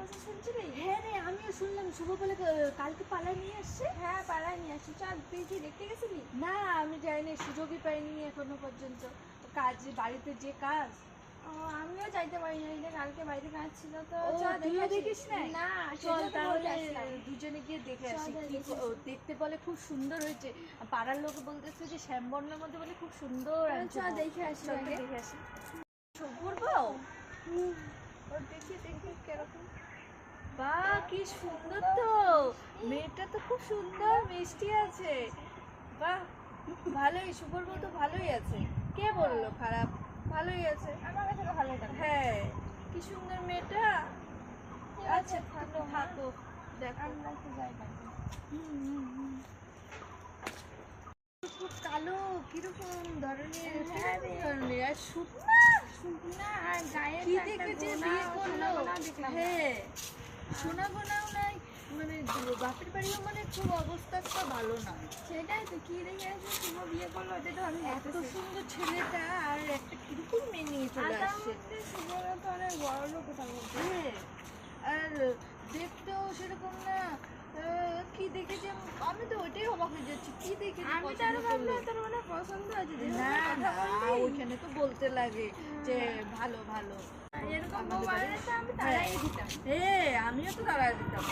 কথা শুনছিলি? হ্যাঁ রে, আমিও শুনলাম শুভ বলে কালকে পালা নিয়ে আসছে। হ্যাঁ, পাড়ায় নিয়ে আসছি। চল, তুই কি দেখতে গেছিলি? না, আমি যাইনি, সুযোগই পাইনি এখনো পর্যন্ত। কাজ, বাড়িতে যে কাজ। ও, আমিও যাইতে পারিনি, এই যে কালকে বাড়িতে কাজ ছিল তো। ও, চল তুইও দেখে দেখিস নাই? না, চল সেটা তো তাহলে বলতে আসলাম। দুজনে গিয়ে দেখে চল, আসি। যাই কি দেখে ও, আসি। দেখতে বলে খুব সুন্দর হয়েছে। পাড়ার লোক বলতেছে যে শ্যামবর্ণের মধ্যে বলে খুব সুন্দর একজন। চল দেখে আসি চল আগে। দেখে আসি। পূর্ব, ওর দেখি কিরকম। বাহ কি সুন্দর তো, মেয়েটা তো খুব সুন্দর, মিষ্টি আছে। বাহ, ভালোই, শুভর তো ভালোই আছে। কে বললো খারাপ? ভালোই আছে। আমার কাছে তো ভালোই লাগে। হ্যাঁ, কি সুন্দর মেয়েটা। আচ্ছা থাকো, তুমি থাকো, দেখো। আমরা একটু যাই বাড়িতে। খুব কালো, কিরকম ধরনের, হ্যাঁ কিরকম রে। ধরনের, আর শুকনা আর গায়ে কি দেখে যে বিয়ে করলো। দেখলাম। হ্যাঁ, সোনা গোনাও নাই, মানে বাপের বাড়িও মানে খুব অবস্থাটা ভালো না। সেটাই তো, কি দেখে আছে শুভ বিয়ে করলো, ওটা তো আমি এত সুন্দর ছেলেটা আর একটা কিরকম মেয়ে নিয়ে চলে আসছে। শুভর তো অনেক বড় লোক কোথাও বলতে। হ্যাঁ, আর দেখতেও সেরকম না। কি দেখে যে আমি তো ওইটাই অবাক হয়ে যাচ্ছি, কি দেখে যে আমি তো পছন্দ আরো করলো। ভাবলাম তোর মানে পছন্দ আছে, না যেভাবে না, কথা বললি। ওইখানে তো বলতে লাগে যে ভালো ভালো। এরকম বউ আমাদের বাড়ি- বানালে তো আমি তারাই দিতাম। হ্যাঁ, আমিও তো তাড়াই দিতাম।